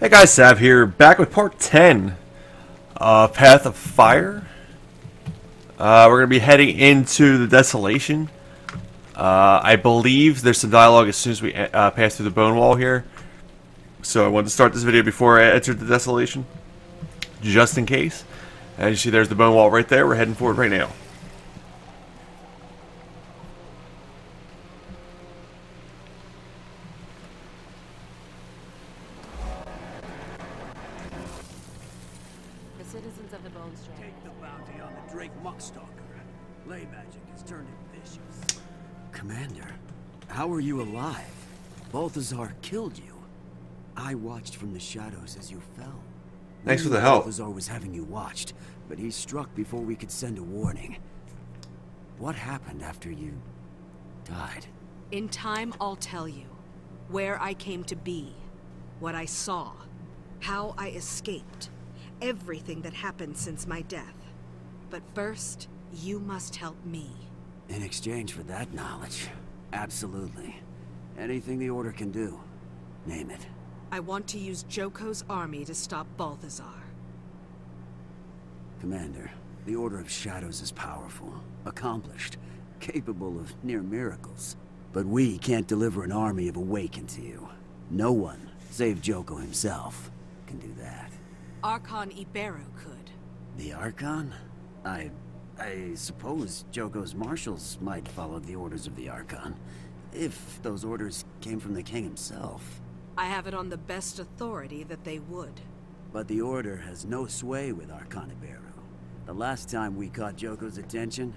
Hey guys, Sav here, back with part 10 of Path of Fire. We're going to be heading into the Desolation. I believe there's some dialogue as soon as we pass through the bone wall here. So I wanted to start this video before I entered the Desolation, just in case. As you see, there's the bone wall right there. We're heading forward right now. The citizens of the Bone Strand. Take the bounty on the Drake Muckstalker. Ley magic has turned him vicious. Commander, how are you alive? Balthazar killed you. I watched from the shadows as you fell. Thanks for the help. Balthazar was having you watched, but he struck before we could send a warning. What happened after you died? In time, I'll tell you. Where I came to be. What I saw. How I escaped. Everything that happened since my death. But first, you must help me. In exchange for that knowledge, absolutely. Anything the Order can do, name it. I want to use Joko's army to stop Balthazar. Commander, the Order of Shadows is powerful, accomplished, capable of near miracles. But we can't deliver an army of Awakened to you. No one, save Joko himself, can do that. Archon Ibero could. The Archon? I suppose Joko's marshals might follow the orders of the Archon, if those orders came from the king himself. I have it on the best authority that they would. But the Order has no sway with Archon Ibero. The last time we caught Joko's attention,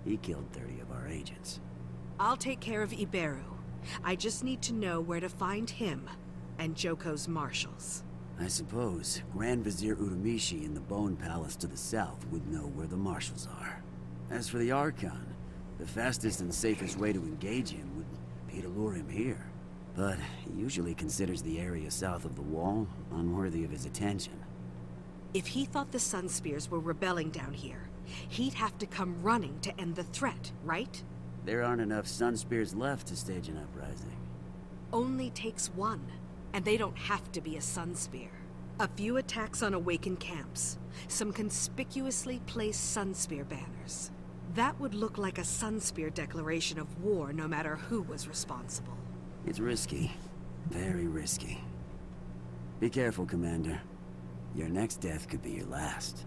he killed 30 of our agents. I'll take care of Ibero. I just need to know where to find him and Joko's marshals. I suppose Grand Vizier Urumishi in the Bone Palace to the south would know where the marshals are. As for the Archon, the fastest and safest way to engage him would be to lure him here. But he usually considers the area south of the wall unworthy of his attention. If he thought the Sunspears were rebelling down here, he'd have to come running to end the threat, right? There aren't enough Sunspears left to stage an uprising. Only takes one, and they don't have to be a Sunspear. A few attacks on Awakened camps, some conspicuously placed Sunspear banners. That would look like a Sunspear declaration of war no matter who was responsible. It's risky. Very risky. Be careful, Commander. Your next death could be your last.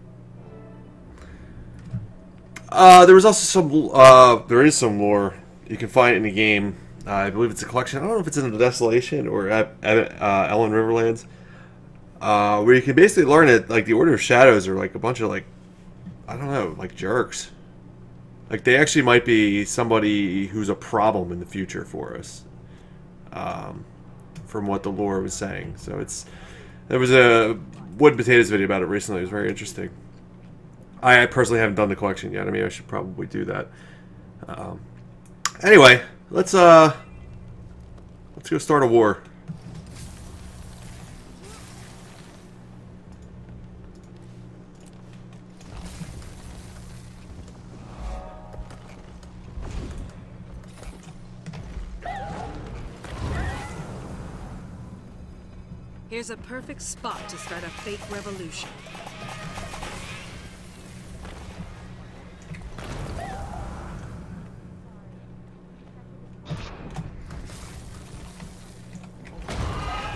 There was also some, there is some lore. You can find it in the game. I believe it's a collection. I don't know if it's in the Desolation or at Ellen Riverlands. Where you can basically learn that, like, the Order of Shadows are, like, a bunch of, like, I don't know, like, jerks. Like, they actually might be somebody who's a problem in the future for us. From what the lore was saying. So there was a Wood and Potatoes video about it recently. It was very interesting. I personally haven't done the collection yet. I mean, I should probably do that. Anyway, let's go start a war. Here's a perfect spot to start a fake revolution.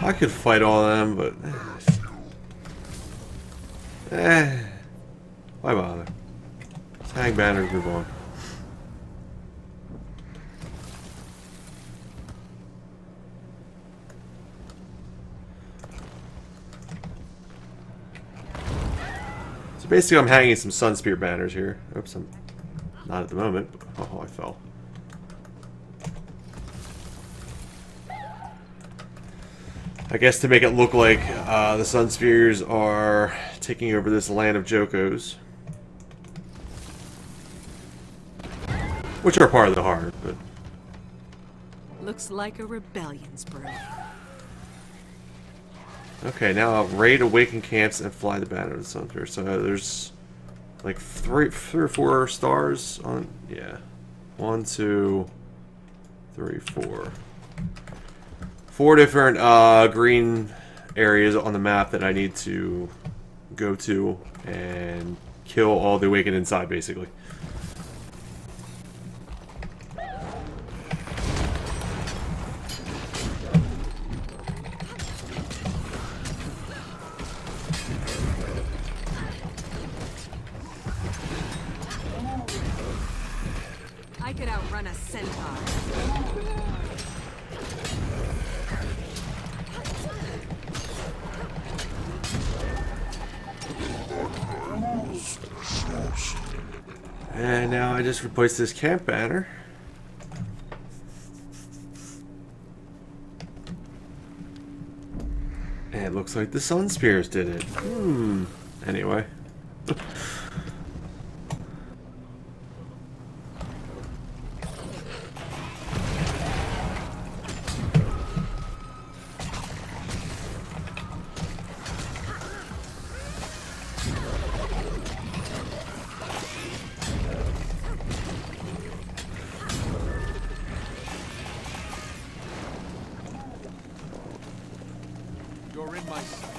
I could fight all of them, but why bother? Let's hang banners, move on. So basically, I'm hanging some Sunspear banners here. Oops, I'm not at the moment. Oh, I fell. I guess to make it look like the Sunspears are taking over this land of Joko's. Which are part of the Heart, but... Looks like a rebellion's brewing. Okay, now I'll raid Awakened camps and fly the banner of the Sunspear. So there's like three or four stars on... Yeah. 1, 2, 3, 4. 4 different green areas on the map that I need to go to and kill all the Awakened inside, basically. I could outrun a centaur. And now I just replaced this camp banner. And it looks like the Sun Spears did it. Anyway. You're in my sight.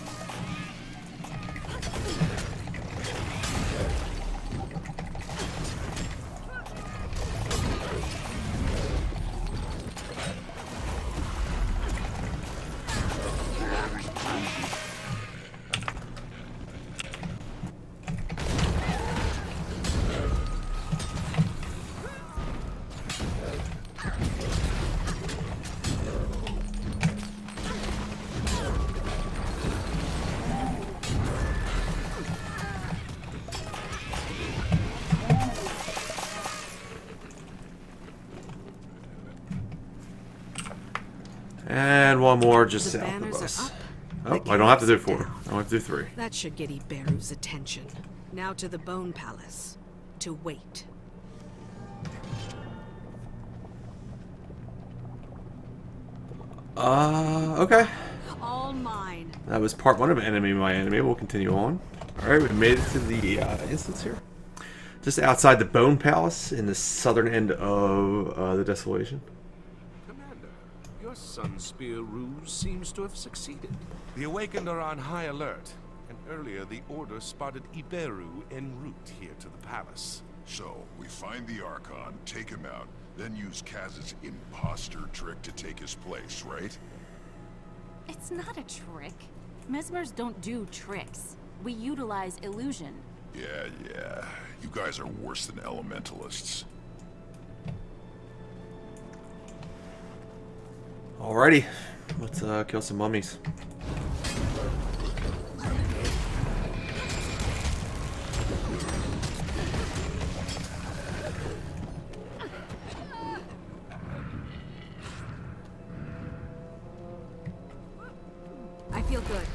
And one more just The south of banners us. are up. Oh, The I don't have to do camps 4. are down. I don't have to do 3. That should get Iberu's attention. Now to the Bone Palace. To wait. Okay. All mine. That was part 1 of Enemy My Enemy. We'll continue on. Alright, we made it to the instance here. Just outside the Bone Palace in the southern end of the Desolation. Commander, your Sun Spear ruse seems to have succeeded. The Awakened are on high alert, and earlier the Order spotted Iberu en route here to the palace. So, we find the Archon, take him out, then use Kaz's imposter trick to take his place, right? It's not a trick. Mesmers don't do tricks. We utilize illusion. Yeah. You guys are worse than elementalists. Alrighty. Let's kill some mummies. I feel good.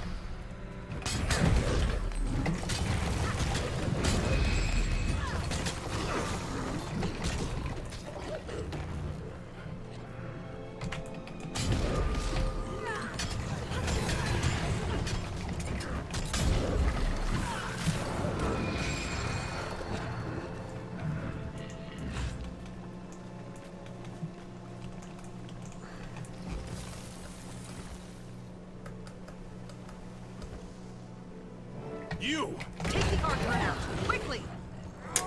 You! Take the Archon out. Quickly!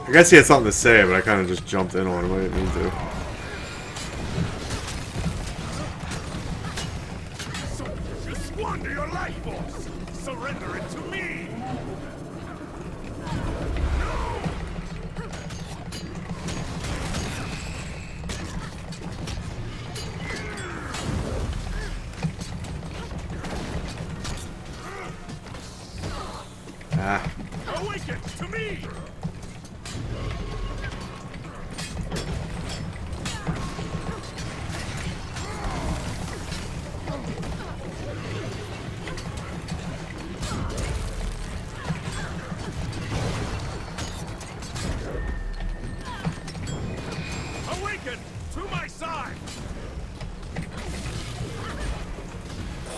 I guess he had something to say, but I kind of just jumped in on him. I didn't mean to. So you squander your life force! Surrender it to me! Ah. Awaken to me! Awaken to my side!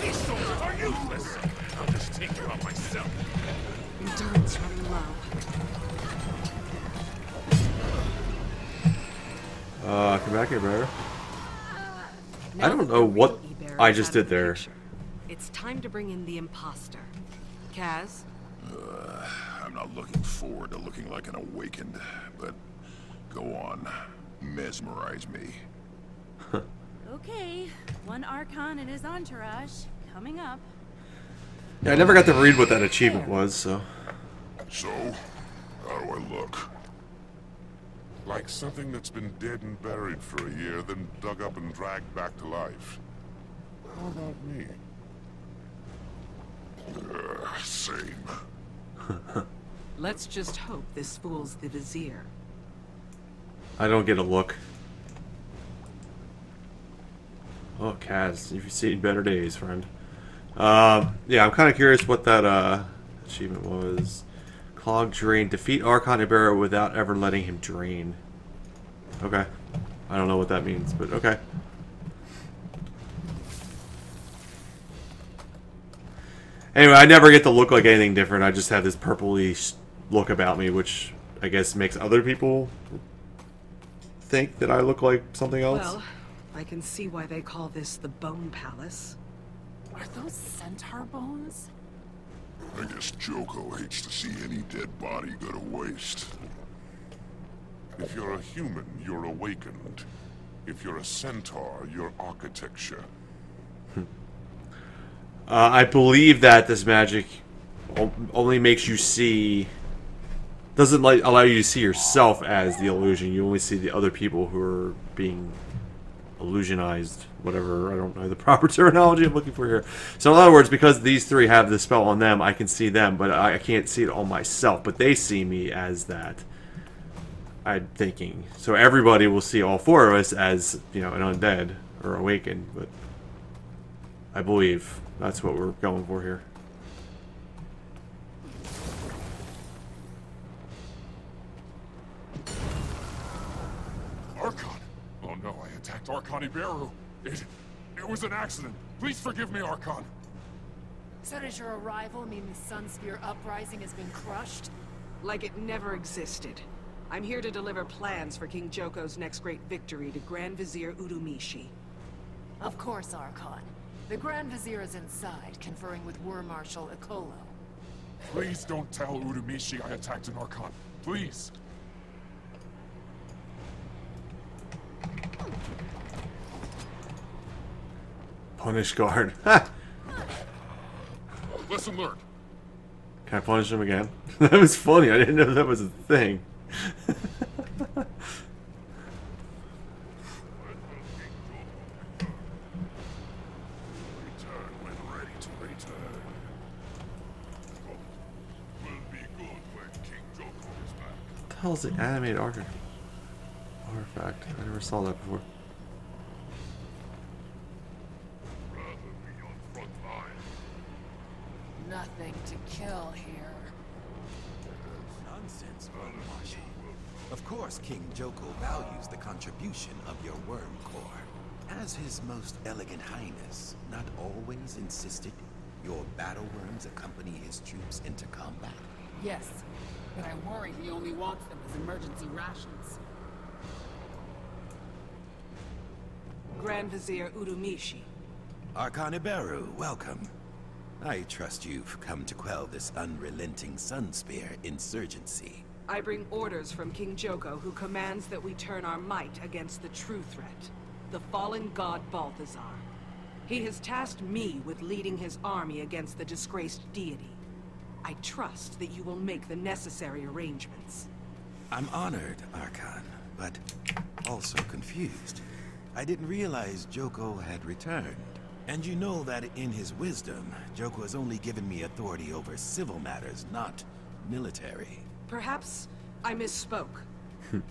These soldiers are useless! I'll just take care of myself. Endurance running low. Come back here, bro. Now I don't that know the what real Iberu I is just out of did the there. picture, it's It's time to bring in the imposter. Kaz? I'm not looking forward to looking like an awakened, but go on. Mesmerize me. Okay, one Archon and his entourage coming up. Yeah, I never got to read what that achievement was, so... So, how do I look? Like something that's been dead and buried for a year, then dug up and dragged back to life. How about me? Same. Let's just hope this fools the Vizier. I don't get a look. Oh, Kaz, you've seen better days, friend. Yeah, I'm kind of curious what that achievement was. Clog Drain. Defeat Archon Ibarra without ever letting him drain. Okay. I don't know what that means, but okay. Anyway, I never get to look like anything different. I just have this purpley look about me, which I guess makes other people think that I look like something else. Well, I can see why they call this the Bone Palace. Are those centaur bones? I guess Joko hates to see any dead body go to waste. If you're a human, you're awakened. If you're a centaur, you're architecture. I believe that this magic only makes you see... doesn't allow you to see yourself as the illusion. You only see the other people who are being illusionized. Whatever, I don't know the proper terminology I'm looking for here. So in other words, because these three have the spell on them, I can see them, but I can't see it on myself. But they see me as that. I'm thinking. So everybody will see all four of us as, you know, an undead or awakened. But I believe that's what we're going for here. Archon! Oh no, I attacked Archon Iberu. It was an accident. Please forgive me, Archon. So does your arrival mean the Sunspear uprising has been crushed? Like it never existed. I'm here to deliver plans for King Joko's next great victory to Grand Vizier Urumishi. Of course, Archon. The Grand Vizier is inside, conferring with War Marshal Ikolo. Please don't tell Urumishi I attacked an Archon. Please. Punish guard. Ha! Lesson learned. Can I punish him again? That was funny. I didn't know that was a thing. What the hell is the animated artifact? I never saw that before. Nothing to kill here. Nonsense, Worm Marshal. Of course, King Joko values the contribution of your Worm Corps. As His Most Elegant Highness not always insisted your battle worms accompany his troops into combat? Yes, but I worry he only wants them as emergency rations. Grand Vizier Urumishi. Archon Iberu, welcome. I trust you've come to quell this unrelenting Sunspear insurgency. I bring orders from King Joko, who commands that we turn our might against the true threat, the fallen god Balthazar. He has tasked me with leading his army against the disgraced deity. I trust that you will make the necessary arrangements. I'm honored, Archon, but also confused. I didn't realize Joko had returned. And you know that in his wisdom, Joko has only given me authority over civil matters, not military. Perhaps I misspoke.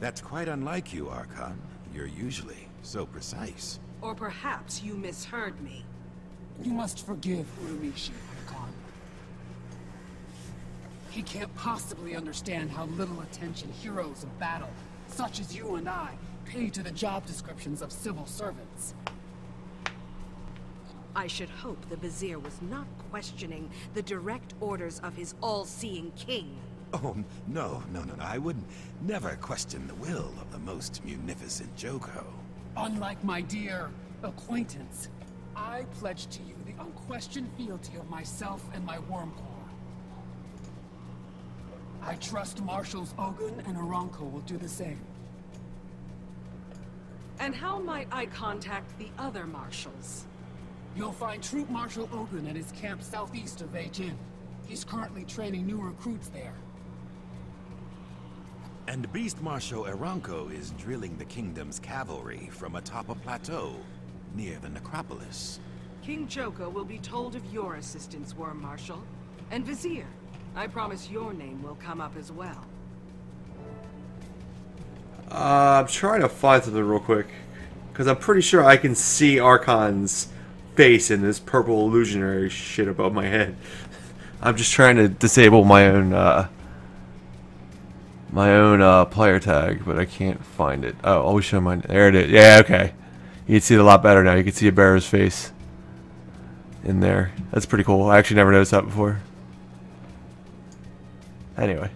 That's quite unlike you, Archon. You're usually so precise. Or perhaps you misheard me. You must forgive Urumishi, Archon. He can't possibly understand how little attention heroes of battle, such as you and I, pay to the job descriptions of civil servants. I should hope the Vizier was not questioning the direct orders of his all-seeing king. Oh, no. I would never question the will of the most munificent Joko. Unlike my dear acquaintance, I pledge to you the unquestioned fealty of myself and my Wormclaw. I trust Marshals Ogun and Aranko will do the same. And how might I contact the other marshals? You'll find Troop Marshal Ogun at his camp southeast of Beijing. He's currently training new recruits there. And Beast Marshal Aranko is drilling the kingdom's cavalry from atop a plateau near the necropolis. King Joko will be told of your assistance, Worm Marshal. And Vizier, I promise your name will come up as well. I'm trying to find something real quick, because I'm pretty sure I can see Archon's face in this purple illusionary shit above my head. I'm just trying to disable my own player tag, but I can't find it. Oh, always show mine. There it is. Yeah, okay. You can see it a lot better now. You can see a bearer's face in there. That's pretty cool. I actually never noticed that before. Anyway.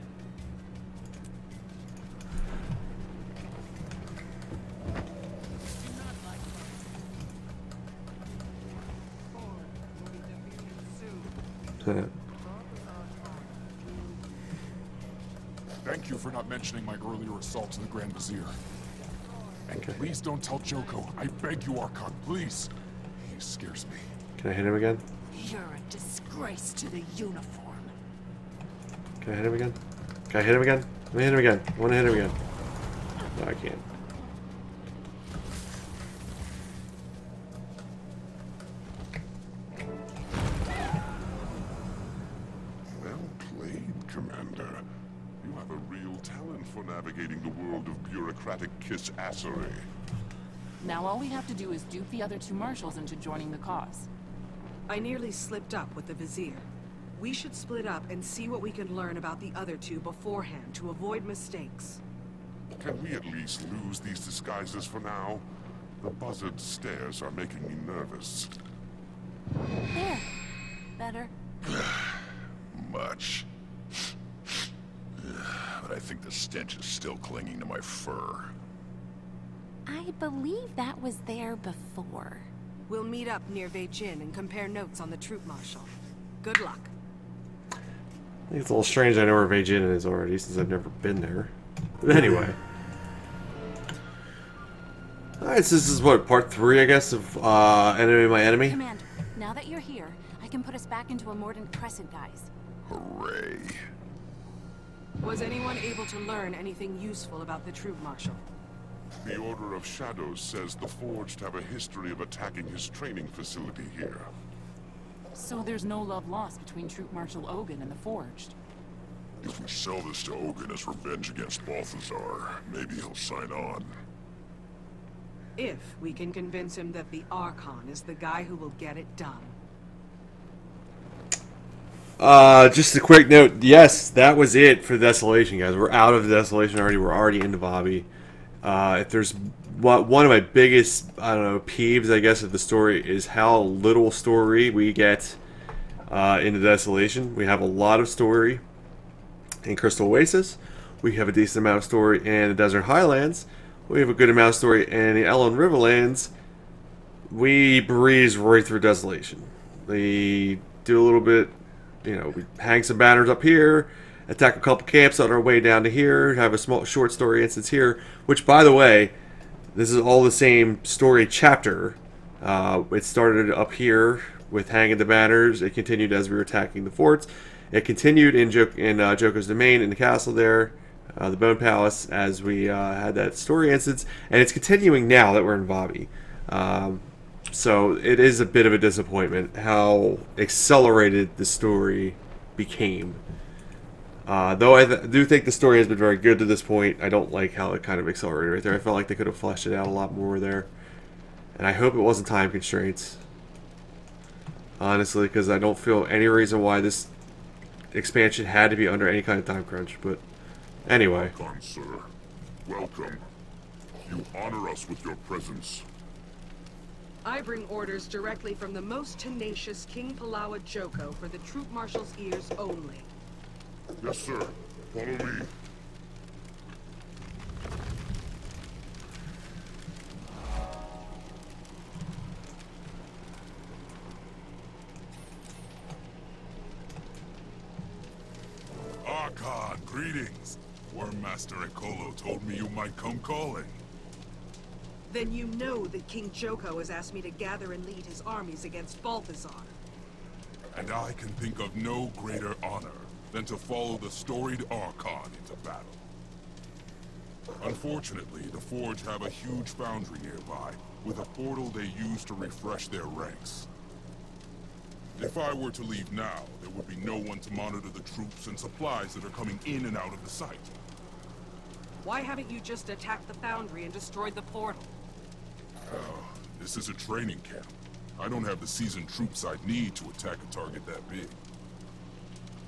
Thank you for not mentioning my earlier assault to the Grand Vizier. And please don't tell Joko. I beg you, Archon, please. He scares me. Can I hit him again? You're a disgrace to the uniform. Can I hit him again? Can I hit him again? Let me hit him again. I want to hit him again. No, I can't. Well played, Commander. You have a real talent for navigating the world of bureaucratic kiss-assery. Now all we have to do is dupe the other two marshals into joining the cause. I nearly slipped up with the Vizier. We should split up and see what we can learn about the other two beforehand to avoid mistakes. Can we at least lose these disguises for now? The buzzard stares are making me nervous. There. Better. Much. But I think the stench is still clinging to my fur. I believe that was there before. We'll meet up near Beijing and compare notes on the troop marshal. Good luck. I think it's a little strange I know where Beijing is already, since I've never been there. But anyway. Alright, so this is what, part 3, I guess, of Enemy My Enemy? Commander, now that you're here, I can put us back into a Mordant Crescent guise. Hooray. Was anyone able to learn anything useful about the troop marshal? The Order of Shadows says the Forged have a history of attacking his training facility here. So there's no love lost between Troop Marshal Ogun and the Forged. If we sell this to Ogun as revenge against Balthazar, maybe he'll sign on. If we can convince him that the Archon is the guy who will get it done. Just a quick note. Yes, that was it for Desolation, guys. We're out of the Desolation already. We're already into Bobby. If there's one of my biggest, I don't know, peeves, I guess, of the story is how little story we get into Desolation. We have a lot of story in Crystal Oasis. We have a decent amount of story in the Desert Highlands. We have a good amount of story in the Elend Riverlands. We breeze right through Desolation. We do a little bit, you know, we hang some banners up here, attack a couple camps on our way down to here, have a small short story instance here, which, by the way, this is all the same story chapter. It started up here with hanging the banners. It continued as we were attacking the forts. It continued in Joko's domain in the castle there, the Bone Palace, as we had that story instance, and it's continuing now that we're in Bobby. So it is a bit of a disappointment how accelerated the story became. Though I do think the story has been very good to this point, I don't like how it kind of accelerated right there. I felt like they could have fleshed it out a lot more there. And I hope it wasn't time constraints. Honestly, because I don't feel any reason why this expansion had to be under any kind of time crunch. But anyway. Archon, sir. Welcome. You honor us with your presence. I bring orders directly from the most tenacious King Palawa Joko for the troop marshal's ears only. Yes, sir. Follow me. Archon, greetings. Wormmaster Ekolo told me you might come calling. Then you know that King Joko has asked me to gather and lead his armies against Balthazar. And I can think of no greater honor than to follow the storied Archon into battle. Unfortunately, the Forge have a huge foundry nearby, with a portal they use to refresh their ranks. If I were to leave now, there would be no one to monitor the troops and supplies that are coming in and out of the site. Why haven't you just attacked the foundry and destroyed the portal? This is a training camp. I don't have the seasoned troops I'd need to attack a target that big.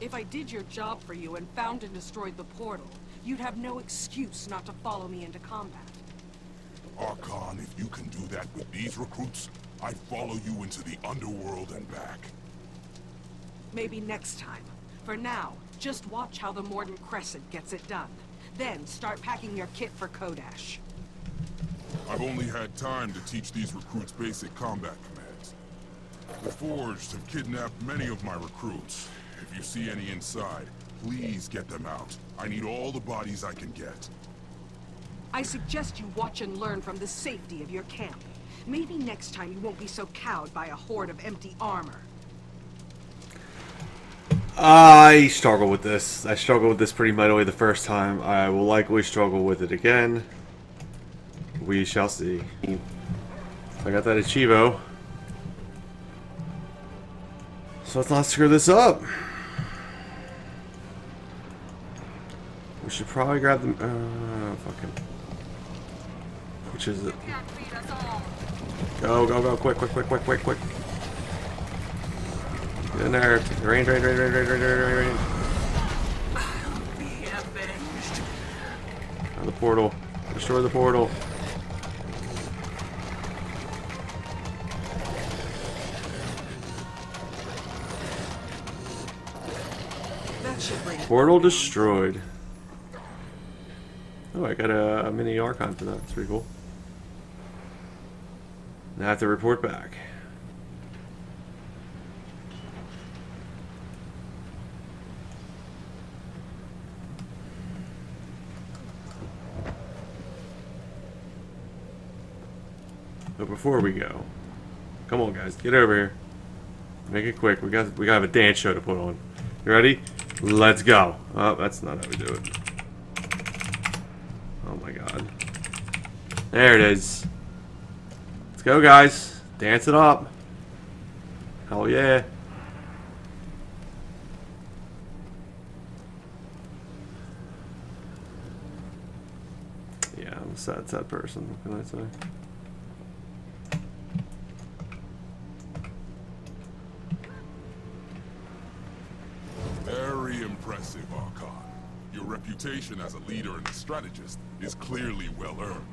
If I did your job for you and found and destroyed the portal, you'd have no excuse not to follow me into combat. Archon, if you can do that with these recruits, I'd follow you into the underworld and back. Maybe next time. For now, just watch how the Morden Crescent gets it done. Then start packing your kit for Kodash. I've only had time to teach these recruits basic combat commands. The Forged have kidnapped many of my recruits. If you see any inside, please get them out. I need all the bodies I can get. I suggest you watch and learn from the safety of your camp. Maybe next time you won't be so cowed by a horde of empty armor. I struggle with this. I struggled with this pretty mightily the first time. I will likely struggle with it again. We shall see. I got that Achivo. So let's not screw this up. We should probably grab them. Fucking. Which is it? Go, go, go. Quick, quick, quick, quick, quick, quick. Get in there. Rain, rain, rain, rain, rain, rain, rain, rain. I'll be avenged. The portal. Destroy the portal. That should bring Portal destroyed. Oh, I got a mini Archon for that. That's pretty cool. Now I have to report back. But before we go, come on guys, get over here. Make it quick. We gotta have a dance show to put on. You ready? Let's go. Oh, that's not how we do it. Oh my god. There it is. Let's go guys. Dance it up. Hell yeah. Yeah, I'm a sad person. What can I say? Very impressive, Archon. Your reputation as a leader and a strategist is clearly well earned.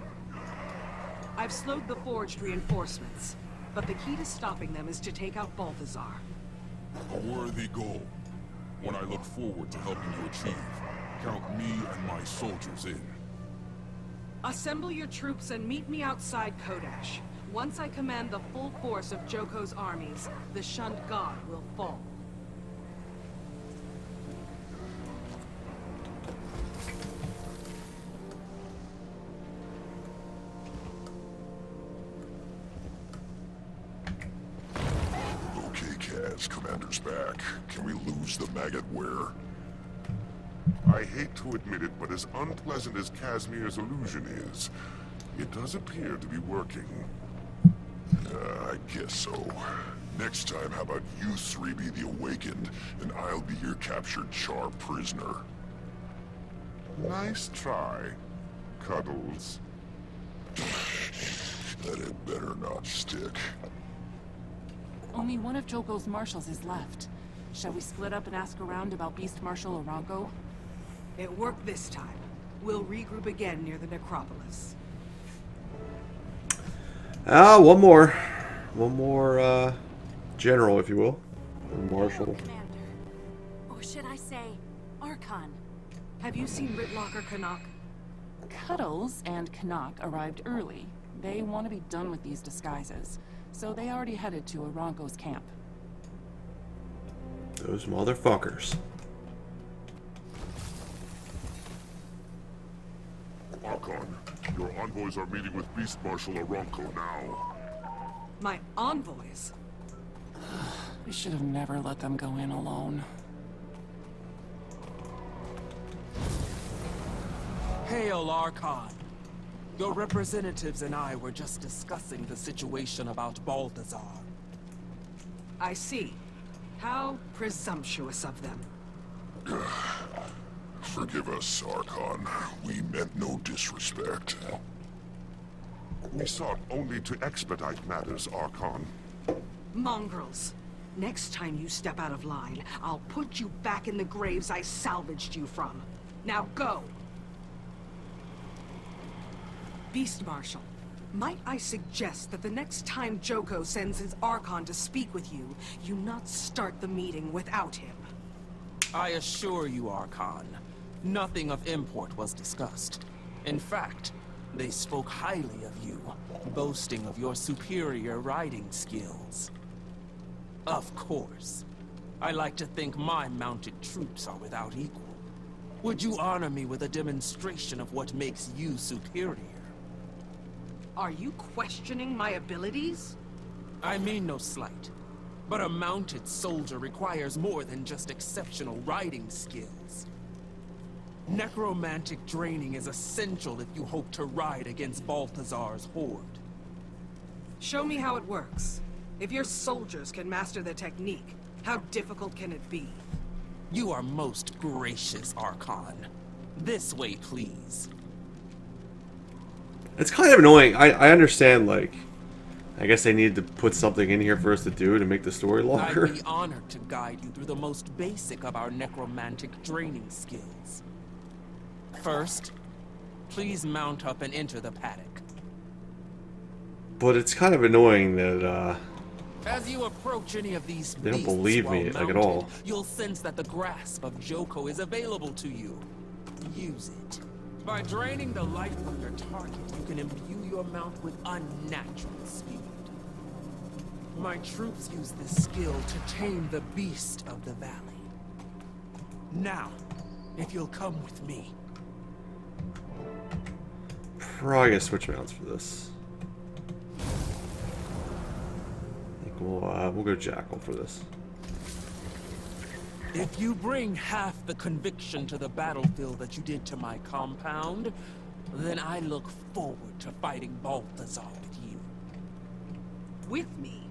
I've slowed the Forged reinforcements, but the key to stopping them is to take out Balthazar. A worthy goal. One I look forward to helping you achieve. Count me and my soldiers in. Assemble your troops and meet me outside Kodash. Once I command the full force of Joko's armies, the shunned god will fall. Okay, Kaz, Commander's back. Can we lose the maggot wear? I hate to admit it, but as unpleasant as Casimir's illusion is, it does appear to be working. I guess so. Next time, how about you three be the Awakened, and I'll be your captured Char prisoner? Nice try, Cuddles. That had better not stick. Only one of Joko's marshals is left. Shall we split up and ask around about Beast Marshal Aranko? It worked this time. We'll regroup again near the necropolis. One more. One more, general, if you will. Or marshal. Commander. Or should I say, Archon. Have you seen Ritlock or Canuck? Cuddles and Canuck arrived early. They want to be done with these disguises, so they already headed to Aranko's camp. Those motherfuckers. Archon, your envoys are meeting with Beast Marshal Aronko now. My envoys? We should have never let them go in alone. Hail, Archon. Your representatives and I were just discussing the situation about Balthazar. I see. How presumptuous of them. Forgive us, Archon. We meant no disrespect. We sought only to expedite matters, Archon. Mongrels. Next time you step out of line, I'll put you back in the graves I salvaged you from. Now go! Beast Marshal, might I suggest that the next time Joko sends his Archon to speak with you, you not start the meeting without him? I assure you, Archon, nothing of import was discussed. In fact, they spoke highly of you, boasting of your superior riding skills. Of course. I like to think my mounted troops are without equal. Would you honor me with a demonstration of what makes you superior? Are you questioning my abilities? I mean no slight, but a mounted soldier requires more than just exceptional riding skills. Necromantic draining is essential if you hope to ride against Balthazar's horde. Show me how it works. If your soldiers can master the technique, how difficult can it be? You are most gracious, Archon. This way, please. It's kind of annoying. I understand, like, I guess they needed to put something in here for us to do to make the story longer. I'd be honored to guide you through the most basic of our necromantic draining skills. First, please mount up and enter the paddock. But it's kind of annoying that, As you approach any of these they don't beasts believe while me, like, mounted, at all. You'll sense that the grasp of Joko is available to you. Use it. By draining the life from your target, you can imbue your mount with unnatural speed. My troops use this skill to tame the beast of the valley. Now, if you'll come with me. Probably gonna switch mounts for this. I think we'll go Jackal for this. If you bring half the conviction to the battlefield that you did to my compound, then I look forward to fighting Balthazar with you. With me?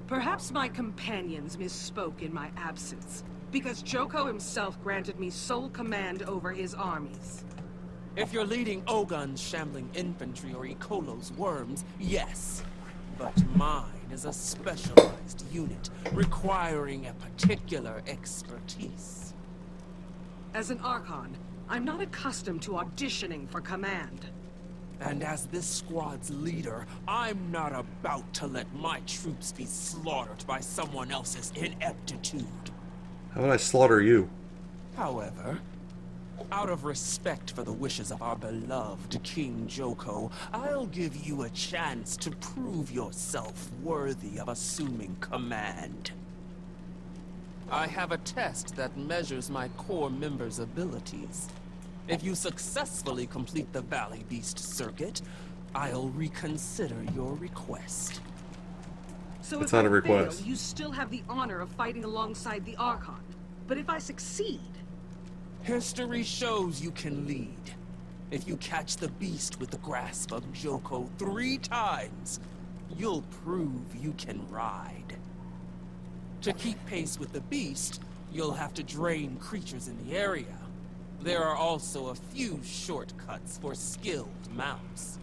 Perhaps my companions misspoke in my absence, because Joko himself granted me sole command over his armies. If you're leading Ogun's shambling infantry or Ikolo's worms, yes. But mine is a specialized unit, requiring a particular expertise. As an Archon, I'm not accustomed to auditioning for command. And as this squad's leader, I'm not about to let my troops be slaughtered by someone else's ineptitude. How would I slaughter you? However, out of respect for the wishes of our beloved King Joko, I'll give you a chance to prove yourself worthy of assuming command. I have a test that measures my core members' abilities. If you successfully complete the Valley Beast circuit, I'll reconsider your request. So It's if not I a request. fail, you still have the honor of fighting alongside the Archon. But if I succeed... History shows you can lead. If you catch the beast with the grasp of Joko 3 times, you'll prove you can ride. To keep pace with the beast, you'll have to drain creatures in the area. There are also a few shortcuts for skilled mounts.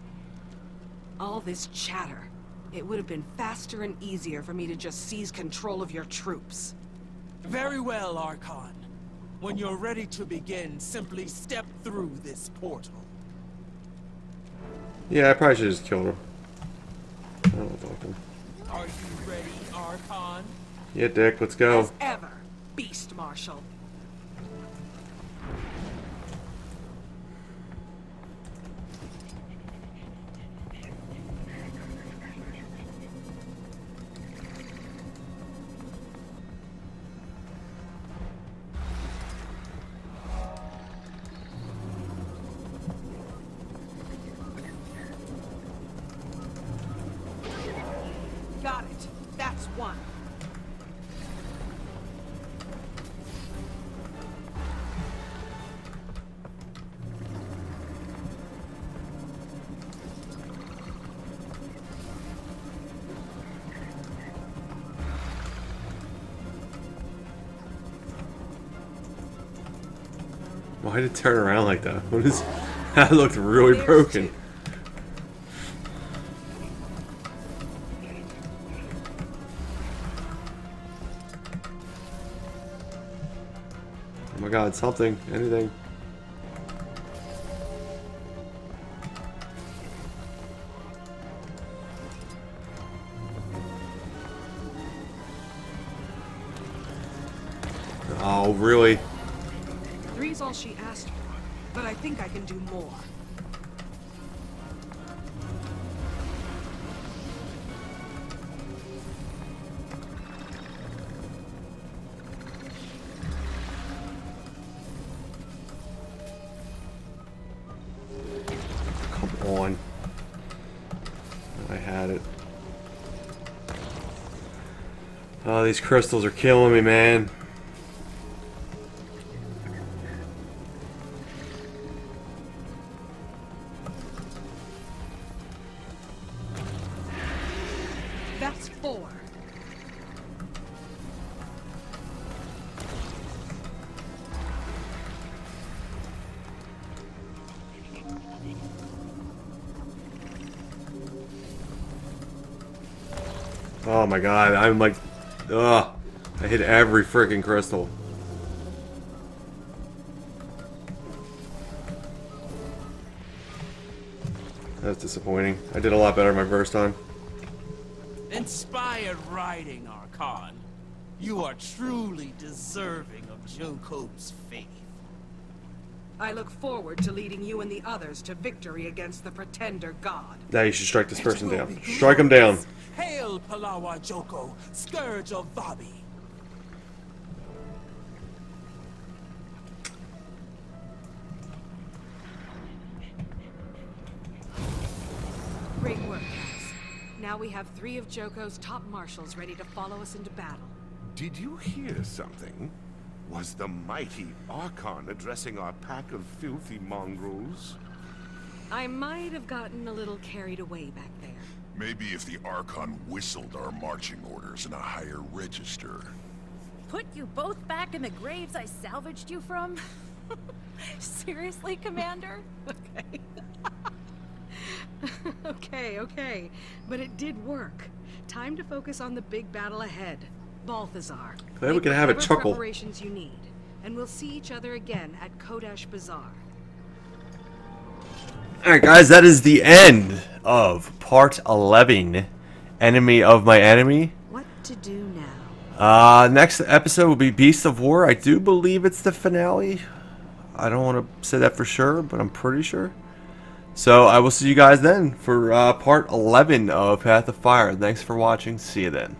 All this chatter. It would have been faster and easier for me to just seize control of your troops. Very well, Archon. When you're ready to begin, simply step through this portal. Yeah, I probably should have just killed him. I don't know about him. Are you ready, Archon? Yeah, Dick, let's go. As ever, Beast Marshal. Why did it turn around like that? What is... That looked really broken. Oh my god, something, anything. Oh, really? 3's all she asked for, but I think I can do more. Come on. I had it. Oh, these crystals are killing me, man. That's 4. Oh my god, I'm like, ugh. I hit every freaking crystal. That's disappointing. I did a lot better my first time. Inspired writing, Archon. You are truly deserving of Joko's faith. I look forward to leading you and the others to victory against the Pretender God. Now you should strike this person down. Strike him down. Hail Palawa Joko, Scourge of Vabi. Great work, Kaz. Now we have 3 of Joko's top marshals ready to follow us into battle. Did you hear something? Was the mighty Archon addressing our pack of filthy mongrels? I might have gotten a little carried away back there. Maybe if the Archon whistled our marching orders in a higher register. Put you both back in the graves I salvaged you from? Seriously, Commander? Okay. Okay. But it did work. Time to focus on the big battle ahead. Balthazar. Glad we can have a whatever chuckle. Preparations you need, and we'll see each other again at Kodash Bazaar. Alright guys, that is the end of part 11, Enemy of My Enemy. What to do now? Next episode will be Beast of War. I do believe it's the finale. I don't want to say that for sure, but I'm pretty sure. So I will see you guys then for part 11 of Path of Fire. Thanks for watching. See you then.